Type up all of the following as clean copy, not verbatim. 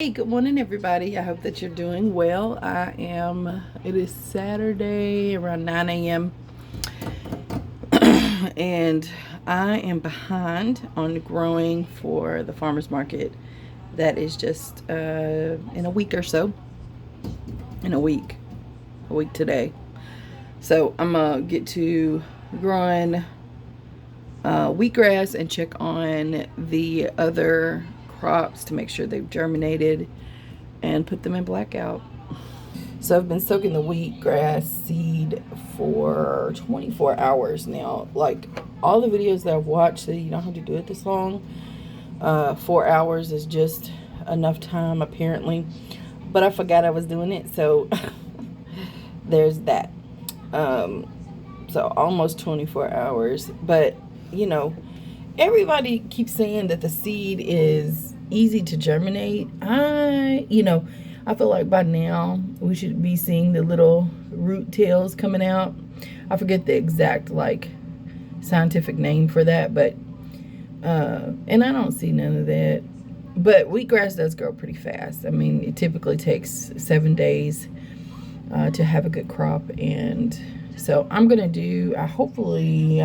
Hey, good morning, everybody. I hope that you're doing well. It is Saturday around 9 a.m. and I am behind on growing for the farmer's market. That is just in a week or so. In a week today. So I'm going to get to growing wheatgrass and check on the other crops to make sure they've germinated and put them in blackout. So I've been soaking the wheatgrass seed for 24 hours now. Like all the videos that I've watched say you don't have to do it this long. 4 hours is just enough time apparently, but I forgot I was doing it, so there's that. So almost 24 hours, but you know, everybody keeps saying that the seed is easy to germinate. I feel like by now we should be seeing the little root tails coming out. I forget the exact scientific name for that, but and I don't see none of that. But wheatgrass does grow pretty fast. I mean, it typically takes 7 days to have a good crop, and so I'm gonna do, I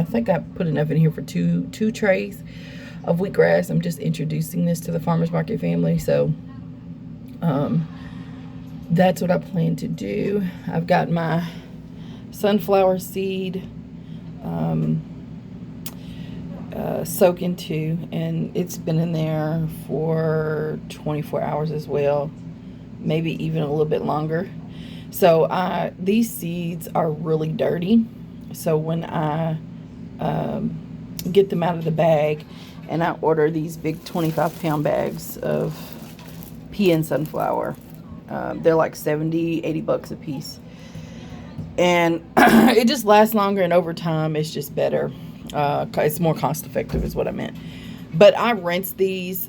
think I put enough in here for two trays of wheatgrass. I'm just introducing this to the farmers market family, so that's what I plan to do. I've got my sunflower seed soaking too, and it's been in there for 24 hours as well, maybe even a little bit longer. So these seeds are really dirty. So when I get them out of the bag and I order these big 25-pound bags of pea and sunflower, they're like 70, 80 bucks a piece. And it just lasts longer, and over time it's just better. It's more cost effective is what I meant. But I rinse these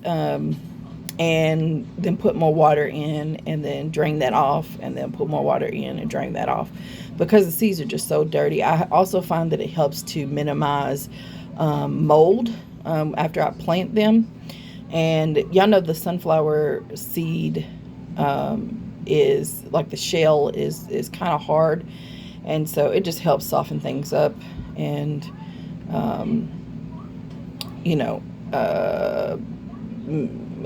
and then put more water in and then drain that off, and then put more water in and drain that off, because the seeds are just so dirty. I also find that it helps to minimize mold after I plant them. And y'all know the sunflower seed is like, the shell is kind of hard, and so it just helps soften things up and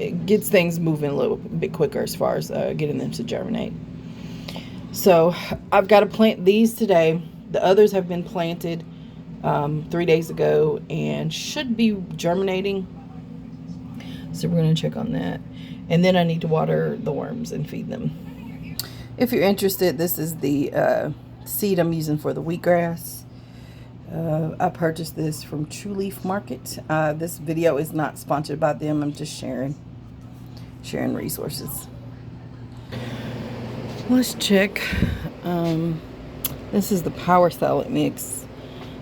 it gets things moving a little bit quicker as far as getting them to germinate. So I've got to plant these today. The others have been planted 3 days ago and should be germinating. So we're going to check on that. And then I need to water the worms and feed them. If you're interested, this is the seed I'm using for the wheatgrass. I purchased this from True Leaf Market. This video is not sponsored by them. I'm just sharing resources. Let's check. This is the power salad mix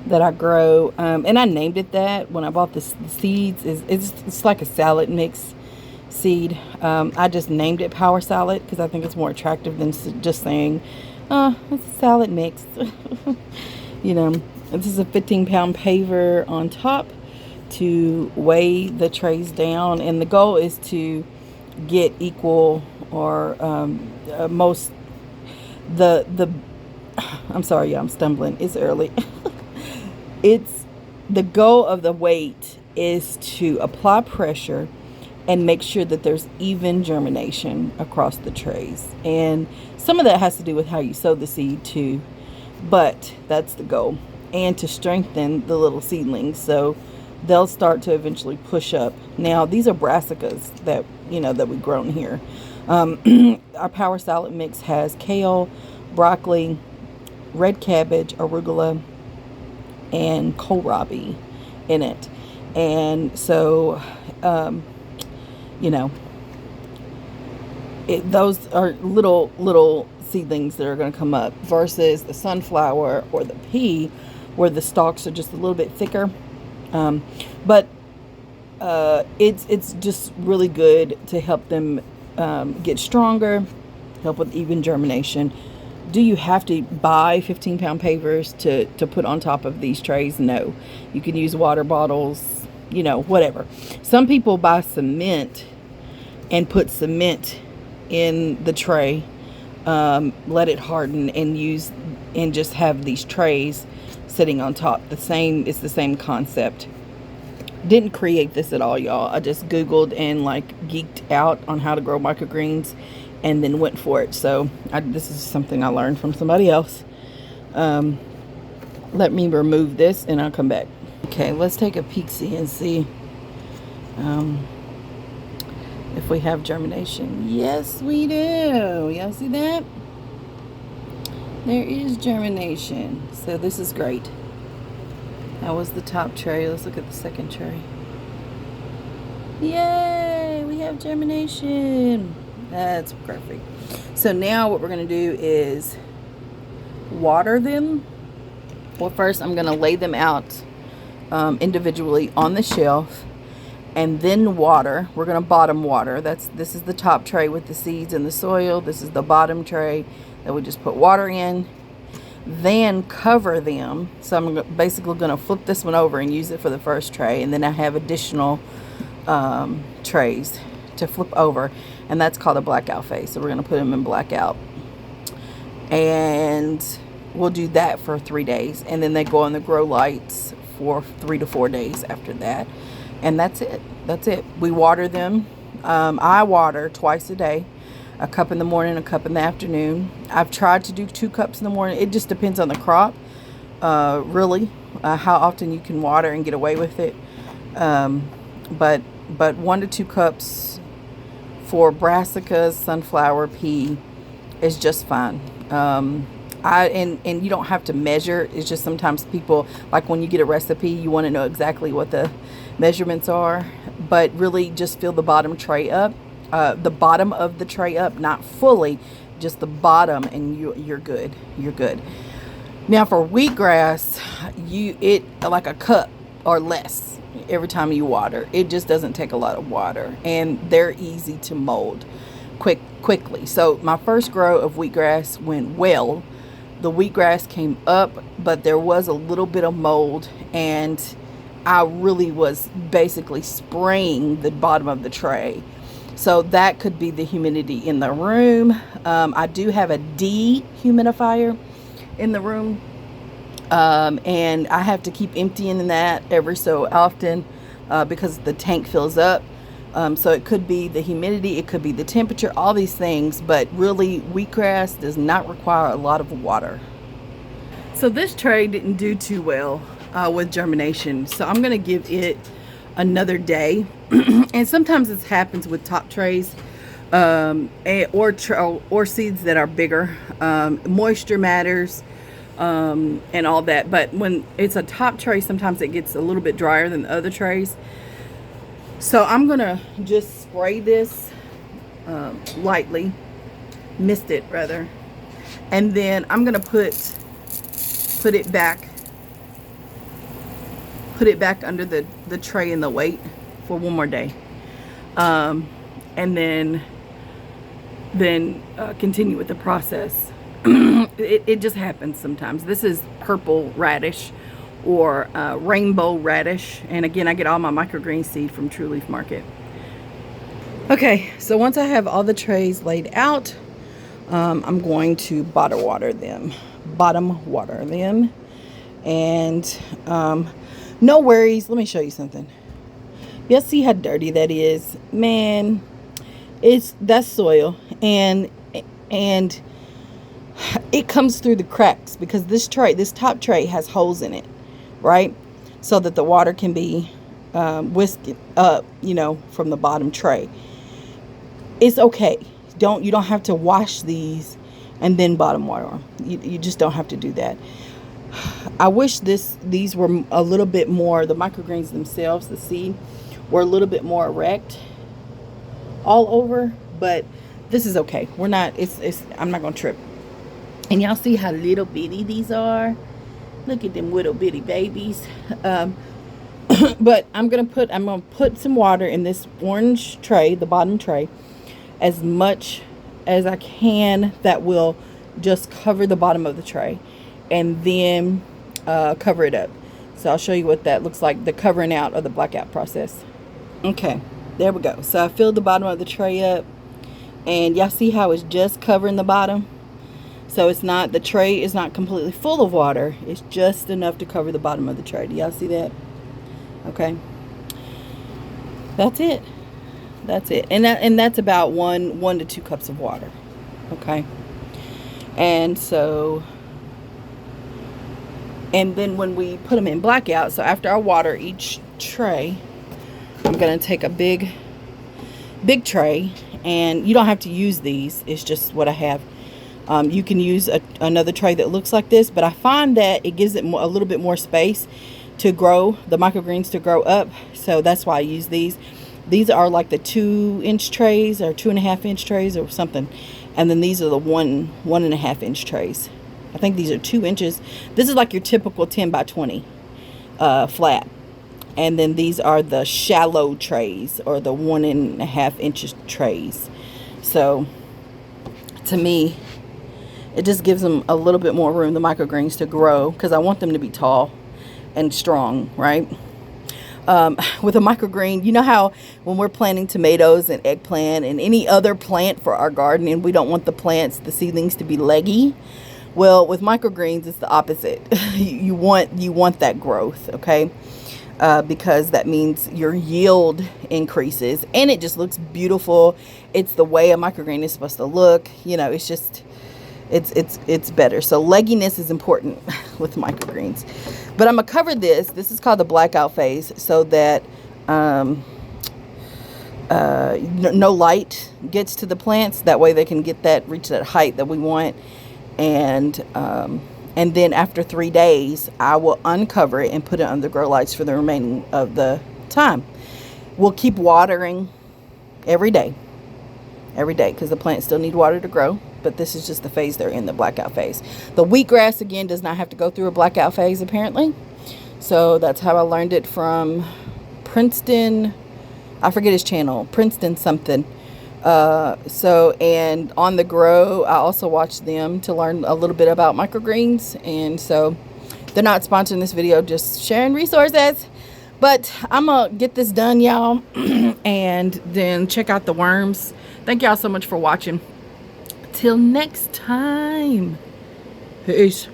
that I grow, and I named it that when I bought the seeds. It's like a salad mix seed. I just named it power salad because I think it's more attractive than just saying it's a salad mix. This is a 15-pound paver on top to weigh the trays down, and the goal is to get equal or most I'm sorry, y'all, I'm stumbling. It's early. It's the goal of the weight is to apply pressure and make sure that there's even germination across the trays. And some of that has to do with how you sow the seed too, but that's the goal. And to strengthen the little seedlings so they'll start to eventually push up. Now, these are brassicas that we've grown here. Our power salad mix has kale, broccoli, red cabbage, arugula, and kohlrabi in it. And so, those are little seedlings that are going to come up, versus the sunflower or the pea, where the stalks are just a little bit thicker. But it's just really good to help them get stronger, help with even germination. Do you have to buy 15-pound pavers to put on top of these trays? No. You can use water bottles, whatever. Some people buy cement and put cement in the tray, let it harden, and just have these trays sitting on top. It's the same concept. Didn't create this at all, y'all. I just Googled and like geeked out on how to grow microgreens and then went for it. So this is something I learned from somebody else. Let me remove this and I'll come back. Okay, let's take a peek-see and see if we have germination. Yes, we do. Y'all see that? There is germination. So this is great. That was the top tray. Let's look at the second tray. Yay! We have germination. That's perfect. So now what we're going to do is water them. Well, first I'm going to lay them out individually on the shelf, and then water. We're going to bottom water. This is the top tray with the seeds and the soil. This is the bottom tray that we just put water in. Then cover them. So I'm basically going to flip this one over and use it for the first tray, and then I have additional trays to flip over, and that's called a blackout phase. So we're going to put them in blackout, and we'll do that for 3 days, and then they go on the grow lights for 3 to 4 days after that, and that's it. We water them. I water twice a day, a cup in the morning, a cup in the afternoon. I've tried to do 2 cups in the morning. It just depends on the crop, really, how often you can water and get away with it. But 1 to 2 cups for brassicas, sunflower, pea is just fine. And you don't have to measure. It's just sometimes people, like when you get a recipe, you want to know exactly what the measurements are. But really just fill the bottom tray up, the bottom of the tray up, not fully, just the bottom, and you're good. You're good. Now for wheatgrass, it like a cup or less every time you water. It just doesn't take a lot of water, and they're easy to mold quickly. So my first grow of wheatgrass went well. The wheatgrass came up, but there was a little bit of mold, and I really was basically spraying the bottom of the tray. So that could be the humidity in the room. I do have a dehumidifier in the room, and I have to keep emptying that every so often because the tank fills up. So it could be the humidity, it could be the temperature, all these things, but really wheatgrass does not require a lot of water. So this tray didn't do too well with germination, so I'm going to give it another day. And sometimes this happens with top trays or seeds that are bigger. Moisture matters and all that, but when it's a top tray, sometimes it gets a little bit drier than the other trays. So I'm gonna just spray this lightly, mist it rather, and then I'm gonna put it back under the tray in the weight for 1 more day, and then continue with the process. It just happens sometimes. This is purple radish, or rainbow radish, and again, I get all my microgreen seed from True Leaf Market. Okay, so once I have all the trays laid out, I'm going to bottom water them, and no worries. Let me show you something. You'll see how dirty that is, man. That's soil, and it comes through the cracks because this top tray has holes in it, right? So that the water can be whisked up, from the bottom tray. It's okay. You don't have to wash these and then bottom water them. You just don't have to do that. I wish these were a little bit more, the microgreens themselves, the seed, were a little bit more erect all over, but this is okay. I'm not gonna trip. And y'all see how little bitty these are? Look at them little bitty babies. But I'm gonna put some water in this orange tray, the bottom tray, as much as I can, that will just cover the bottom of the tray, and then cover it up. So I'll show you what that looks like, the covering out of the blackout process. Okay, there we go. So I filled the bottom of the tray up, And y'all see how it's just covering the bottom? So it's not, the tray is not completely full of water. It's just enough to cover the bottom of the tray. Do y'all see that? Okay. That's it. That's it. And that's about 1 to 2 cups of water. Okay. And so, and then when we put them in blackout, so after I water each tray, I'm going to take a big tray, and you don't have to use these. It's just what I have. You can use another tray that looks like this, but I find that it gives it a little bit more space to grow, the microgreens to grow up. So that's why I use these. These are like the 2-inch trays or 2.5-inch trays or something. And then these are the 1.5-inch trays. I think these are 2 inches. This is like your typical 10 by 20 flat. And then these are the shallow trays, or the 1.5-inch trays. So to me, it just gives them a little bit more room, the microgreens, to grow, because I want them to be tall and strong, right? With a microgreen, you know how when we're planting tomatoes and eggplant and any other plant for our garden, and we don't want the seedlings to be leggy? Well, with microgreens, it's the opposite. you want that growth, okay? Because that means your yield increases, and it just looks beautiful. It's the way a microgreen is supposed to look. You know, it's just, it's better. So legginess is important with microgreens. But I'm gonna cover this. This is called the blackout phase, so that no light gets to the plants. That way they can reach that height that we want. And then after 3 days, I will uncover it and put it under grow lights for the remaining of the time. We'll keep watering every day, because the plants still need water to grow. But this is just the phase they're in, the blackout phase. The wheatgrass, again, does not have to go through a blackout phase, apparently. So that's how I learned it from Princeton. I forget his channel, Princeton something. And on the Grow, I also watched them to learn a little bit about microgreens. And so they're not sponsoring this video, just sharing resources. But I'm gonna get this done, y'all, and then check out the worms. Thank y'all so much for watching. Till next time. Peace.